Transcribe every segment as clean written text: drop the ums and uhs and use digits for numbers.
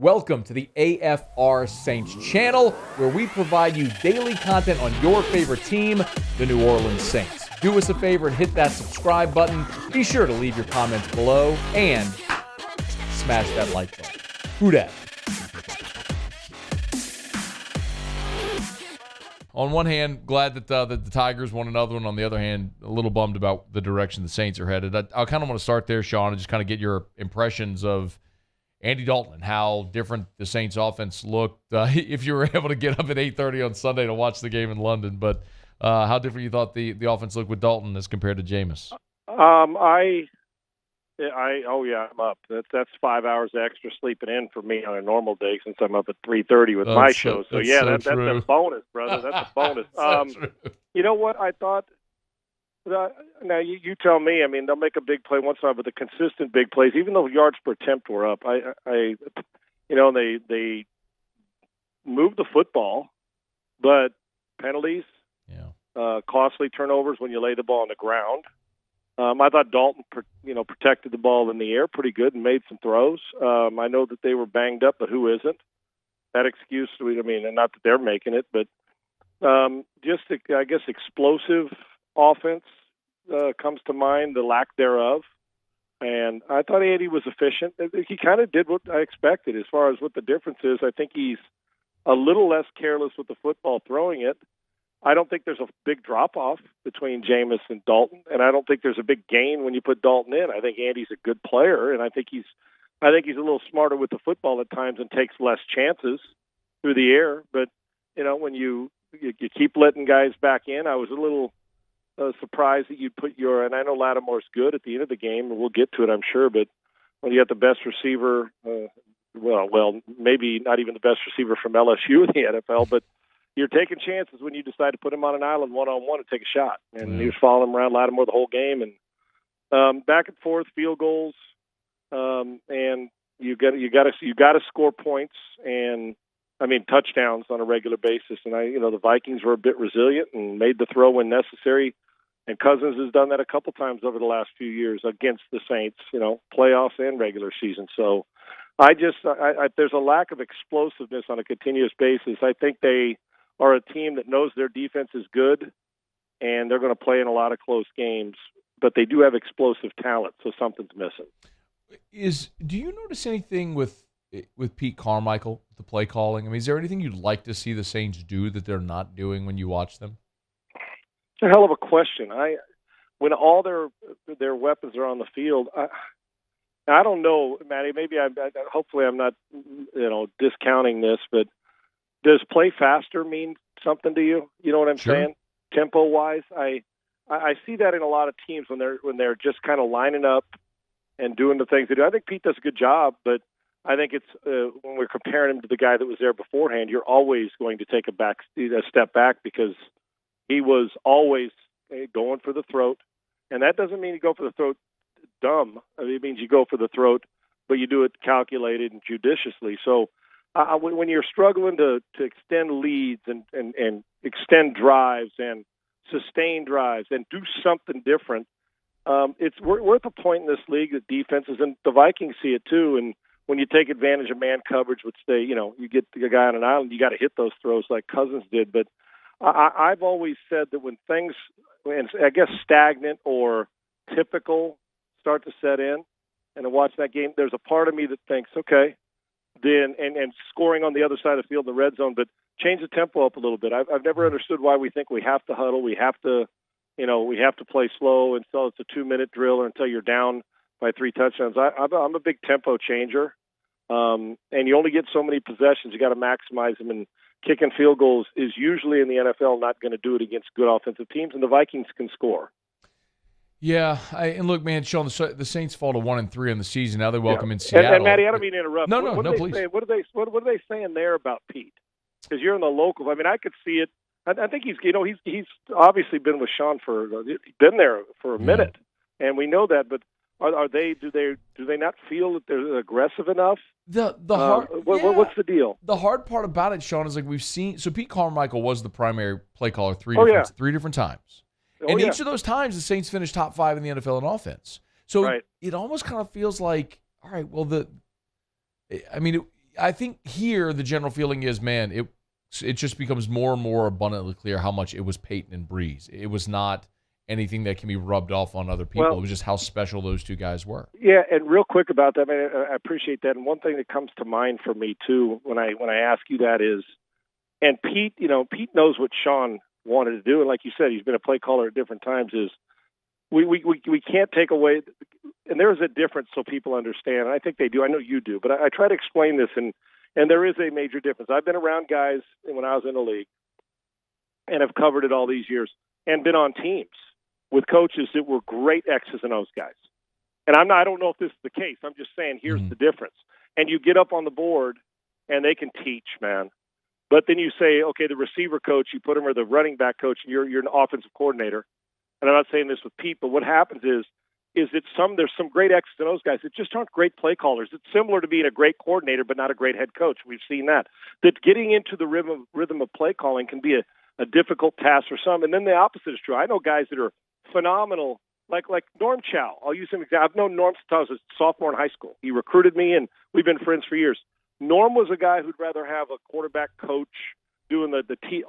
Welcome to the AFR Saints channel, where we provide you daily content on your favorite team, the New Orleans Saints. Do us a favor and hit that subscribe button. Be sure to leave your comments below and smash that like button. Who dat? On one hand, glad that the Tigers won another one. On the other hand, a little bummed about the direction the Saints are headed. I kind of want to start there, Sean, and just kind of get your impressions of Andy Dalton and how different the Saints offense looked if you were able to get up at 8:30 on Sunday to watch the game in London. But how different you thought the offense looked with Dalton as compared to Jameis? I'm up. That's 5 hours extra sleeping in for me on a normal day since I'm up at 3:30 with my show. So yeah, that's a bonus, brother. That's a bonus. You know what I thought? Now you tell me. I mean, they'll make a big play once in a while, but the consistent big plays, even though yards per attempt were up, they moved the football, but penalties, costly turnovers when you lay the ball on the ground. I thought Dalton, protected the ball in the air pretty good and made some throws. I know that they were banged up, but who isn't? That excuse, and not that they're making it, but I guess explosive offense comes to mind, the lack thereof. And I thought Andy was efficient. He kind of did what I expected as far as what the difference is. I think he's a little less careless with the football throwing it. I don't think there's a big drop-off between Jameis and Dalton, and I don't think there's a big gain when you put Dalton in. I think Andy's a good player, and I think he's a little smarter with the football at times and takes less chances through the air. But, when you keep letting guys back in, I was a little surprised that you'd put and I know Lattimore's good at the end of the game, and we'll get to it, I'm sure, but when you got the best receiver, maybe not even the best receiver from LSU in the NFL, but you're taking chances when you decide to put him on an island one-on-one and take a shot. And he was following him around Lattimore the whole game, and back and forth field goals, and you got to score points and touchdowns on a regular basis. And the Vikings were a bit resilient and made the throw when necessary. And Cousins has done that a couple times over the last few years against the Saints, playoffs and regular season. So there's a lack of explosiveness on a continuous basis. I think they are a team that knows their defense is good, and they're going to play in a lot of close games, but they do have explosive talent, so something's missing. Do you notice anything with Pete Carmichael, the play calling? Is there anything you'd like to see the Saints do that they're not doing when you watch them? It's a hell of a question. When all their weapons are on the field, I don't know, Matty. Maybe hopefully I'm not discounting this, but does play faster mean something to you? You know what I'm saying? Tempo wise, I see that in a lot of teams when they're just kind of lining up and doing the things they do. I think Pete does a good job, but I think it's when we're comparing him to the guy that was there beforehand, you're always going to take a step back because he was always going for the throat, and that doesn't mean you go for the throat dumb. It means you go for the throat, but you do it calculated and judiciously. So when you're struggling to extend leads and extend drives and sustain drives and do something different, we're at the point in this league that defenses, and the Vikings see it too, and when you take advantage of man coverage, which you get the guy on an island, you got to hit those throws like Cousins did. But I've always said that when things, I guess, stagnant or typical start to set in, and to watch that game, there's a part of me that thinks, okay, then and scoring on the other side of the field in the red zone, but change the tempo up a little bit. I've never understood why we think we have to huddle, we have to play slow until it's a 2-minute drill or until you're down by 3 touchdowns. I'm a big tempo changer, and you only get so many possessions. You got to maximize them, and kicking field goals is usually in the NFL not going to do it against good offensive teams, and the Vikings can score. Yeah, and look, man, Sean, the Saints fall to 1-3 in the season. Now they welcome in Seattle. And Matty, I don't mean to interrupt. No, please. What are they saying there about Pete? Because you're in the locals. I could see it. I think he's obviously been with Sean been there for a minute, and we know that. But do they not feel that they're aggressive enough? What's the deal? The hard part about it, Sean, is like we've seen. So Pete Carmichael was the primary play caller three different times. And each of those times, the Saints finished top 5 in the NFL in offense. So it almost kind of feels like, all right, well, I think here the general feeling is, man, it just becomes more and more abundantly clear how much it was Payton and Breeze. It was not anything that can be rubbed off on other people. It was just how special those two guys were. Yeah, and real quick about that, I appreciate that. And one thing that comes to mind for me too when I ask you that is, and Pete, Pete knows what Sean wanted to do, and like you said, he's been a play caller at different times. Is we can't take away, and there is a difference so people understand. And I think they do. I know you do, but I try to explain this, and there is a major difference. I've been around guys when I was in the league, and have covered it all these years, and been on teams with coaches that were great X's and O's guys. And I don't know if this is the case. I'm just saying here's the difference. And you get up on the board, and they can teach, man. But then you say, okay, the receiver coach, you put him, or the running back coach, and you're an offensive coordinator. And I'm not saying this with Pete, but what happens is that there's some great X's and O's guys that just aren't great play callers. It's similar to being a great coordinator but not a great head coach. We've seen that. That getting into the rhythm of play calling can be a difficult task for some. And then the opposite is true. I know guys that are phenomenal, like Norm Chow. I'll use him. I've known Norm since I was a sophomore in high school. He recruited me, and we've been friends for years. Norm was a guy who'd rather have a quarterback coach doing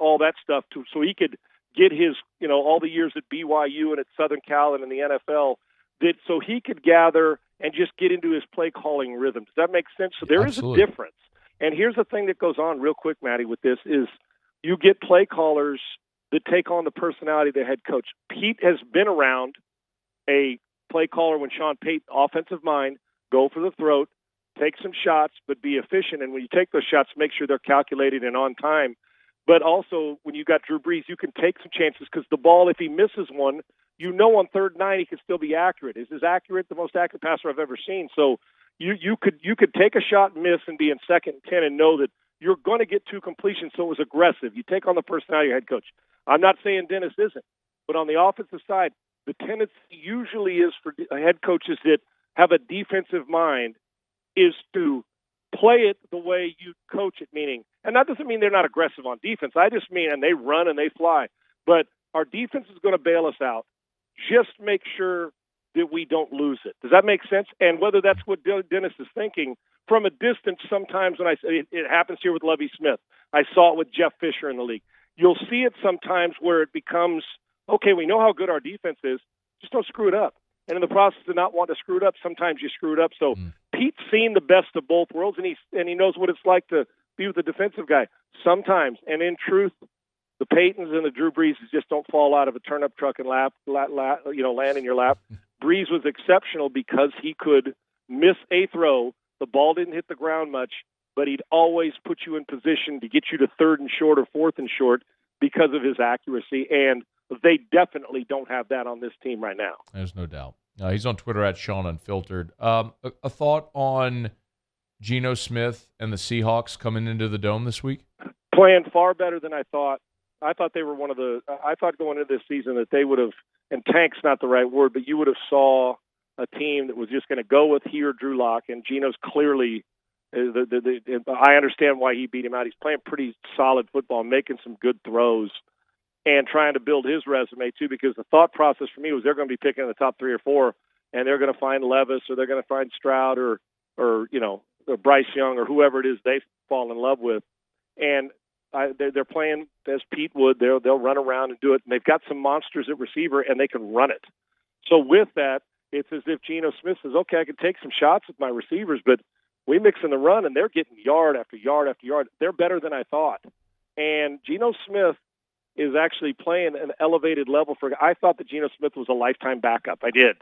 all that stuff so he could get his, all the years at BYU and at Southern Cal and in the NFL, so he could gather and just get into his play calling rhythm. Does that make sense? So there Absolutely. is a difference. And here's the thing that goes on real quick, Matty, with this is you get play callers that take on the personality of the head coach. Pete has been around a play caller when Sean Payton, offensive mind, go for the throat, take some shots, but be efficient. And when you take those shots, make sure they're calculated and on time. But also, when you got Drew Brees, you can take some chances because the ball, if he misses one, on 3rd and 9 he can still be accurate. Is as accurate, the most accurate passer I've ever seen. So you could take a shot and miss and be in 2nd and 10 and know that you're going to get 2 completions. So it was aggressive. You take on the personality of your head coach. I'm not saying Dennis isn't, but on the offensive side, the tendency usually is for head coaches that have a defensive mind is to play it the way you coach it, meaning, and that doesn't mean they're not aggressive on defense. I just mean, and they run and they fly, but our defense is going to bail us out. Just make sure that we don't lose it. Does that make sense? And whether that's what Dennis is thinking from a distance, sometimes when I say it happens here with Lovie Smith, I saw it with Jeff Fisher in the league. You'll see it sometimes where it becomes, okay, we know how good our defense is, just don't screw it up. And in the process of not wanting to screw it up, sometimes you screw it up. So Pete's seen the best of both worlds, and he knows what it's like to be with a defensive guy sometimes. And in truth, the Paytons and the Drew Brees just don't fall out of a turnip truck and land in your lap. Brees was exceptional because he could miss a throw. The ball didn't hit the ground much, but he'd always put you in position to get you to 3rd and short or 4th and short because of his accuracy. And they definitely don't have that on this team right now. There's no doubt. He's on Twitter at Sean Unfiltered. A thought on Geno Smith and the Seahawks coming into the Dome this week? Playing far better than I thought. I thought they were I thought going into this season that they would have, and tank's not the right word, but you would have saw a team that was just going to go with he or Drew Lock, and Geno's clearly, I understand why he beat him out. He's playing pretty solid football, making some good throws, and trying to build his resume too, because the thought process for me was they're going to be picking in the top 3 or 4, and they're going to find Levis or they're going to find Stroud or Bryce Young or whoever it is they fall in love with. And they're playing as Pete would. They'll run around and do it. And they've got some monsters at receiver, and they can run it. So with that, it's as if Geno Smith says, okay, I can take some shots with my receivers, but we mix in the run, and they're getting yard after yard after yard. They're better than I thought. And Geno Smith is actually playing an elevated level I thought that Geno Smith was a lifetime backup. I did.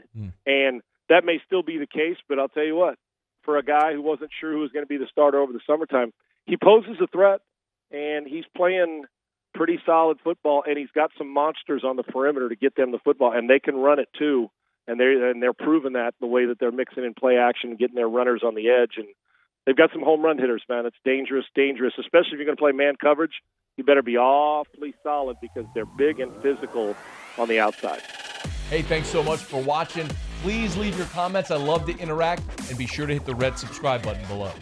And that may still be the case, but I'll tell you what, for a guy who wasn't sure who was going to be the starter over the summertime, he poses a threat, and he's playing pretty solid football, and he's got some monsters on the perimeter to get them the football, and they can run it too. And they're proving that the way that they're mixing in play action and getting their runners on the edge. And they've got some home run hitters, man. It's dangerous, especially if you're going to play man coverage. You better be awfully solid because they're big and physical on the outside. Hey, thanks so much for watching. Please leave your comments. I love to interact, and be sure to hit the red subscribe button below.